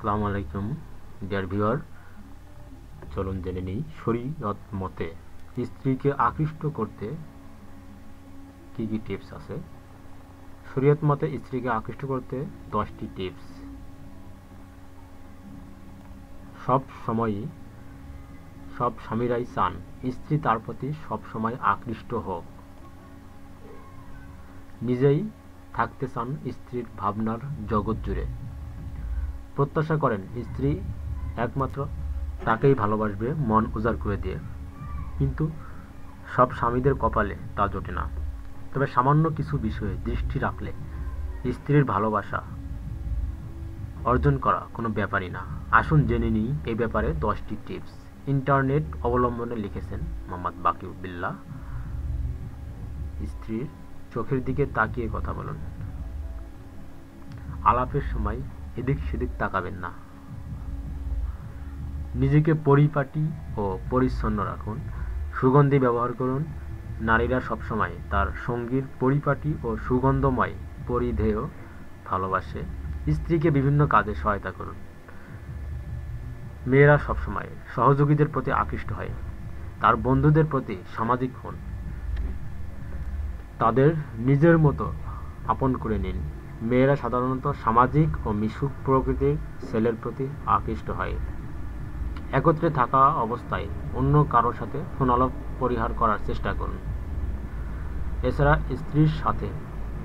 আসসালামু আলাইকুম dear viewer, চলুন জেনে নিই শরীয়ত মতে স্ত্রীকে আকৃষ্ট করতে কি কি টিপস আছে। শরীয়ত মতে স্ত্রীকে আকৃষ্ট করতে 10টি টিপস। সব স্বামীরাই চান স্ত্রী তার প্রতি সব সময় আকৃষ্ট হোক। নিজেই থাকতে চান স্ত্রীর ভাবনার জগৎ জুড়ে। প্রত্যাশা করেন স্ত্রী একমাত্র তাকেই ভালোবাসবে মন উজাড় করে দিয়ে। কিন্তু সব স্বামীদের কপালে তা জোটে না। তবে সামান্য কিছু বিষয়ে দৃষ্টি রাখলে স্ত্রীর ভালোবাসা অর্জন করা কোনো ব্যাপারই না। আসুন জেনে নিই এই ব্যাপারে 10টি টিপস। ইন্টারনেট অবলম্বনে লিখেছেন মোহাম্মদ বাকি বিল্লাহ। স্ত্রীর চোখের দিকে তাকিয়ে কথা বলুন। আলাপের সময় এদিক সেদিক তাকাবেন না। নিজেকে পরিপাটি ও পরিচ্ছন্ন রাখুন। সুগন্ধি ব্যবহার করুন। নারীরা সবসময় তার সঙ্গীর পরিপাটি ও সুগন্ধময় পরিধেয় ভালোবাসে। স্ত্রীকে বিভিন্ন কাজে সহায়তা করুন। মেয়েরা সবসময় সহযোগীদের প্রতি আকৃষ্ট হয়। তার বন্ধুদের প্রতি সামাজিক হন। তাদের নিজের মতো আপন করে নিন। মেয়েরা সাধারণত সামাজিক ও মিশুক প্রকৃতির ছেলের প্রতি আকৃষ্ট হয়। একত্রে থাকা অবস্থায় অন্য কারোর সাথে ফোনালাপ পরিহার করার চেষ্টা করুন। এছাড়া স্ত্রীর সাথে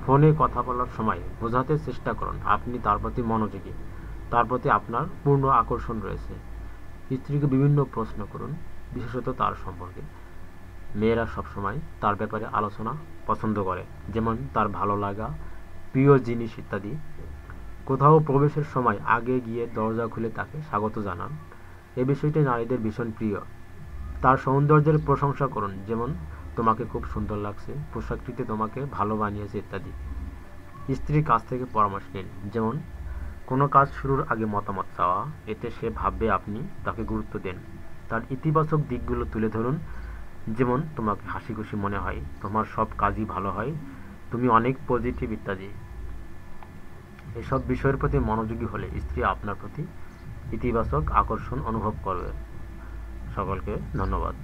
ফোনে কথা বলার সময় বোঝাতে চেষ্টা করুন আপনি তার প্রতি মনোযোগী, তার প্রতি আপনার পূর্ণ আকর্ষণ রয়েছে। স্ত্রীকে বিভিন্ন প্রশ্ন করুন, বিশেষত তার সম্পর্কে। মেয়েরা সবসময় তার ব্যাপারে আলোচনা পছন্দ করে, যেমন তার ভালো লাগা, প্রিয় জিনিস ইত্যাদি। কোথাও প্রবেশের সময় আগে গিয়ে দরজা খুলে তাকে স্বাগত জানান। এই বিষয়টি নারীদের ভীষণ প্রিয়। তার সৌন্দর্যের প্রশংসা করুন, যেমন তোমাকে খুব সুন্দর লাগছে, পোশাকটিতে তোমাকে ভালো বানিয়েছে ইত্যাদি। স্ত্রীর কাছ থেকে পরামর্শ নিন, যেমন কোনো কাজ শুরুর আগে মতামত চাওয়া। এতে সে ভাববে আপনি তাকে গুরুত্ব দেন। তার ইতিবাচক দিকগুলো তুলে ধরুন, যেমন তোমাকে হাসি খুশি মনে হয়, তোমার সব কাজই ভালো হয়, তুমি অনেক পজিটিভ ইত্যাদি। এসব বিষয়ের প্রতি মনোযোগী হলে স্ত্রী আপনার প্রতি ইতিবাচক আকর্ষণ অনুভব করবে। সকলকে ধন্যবাদ।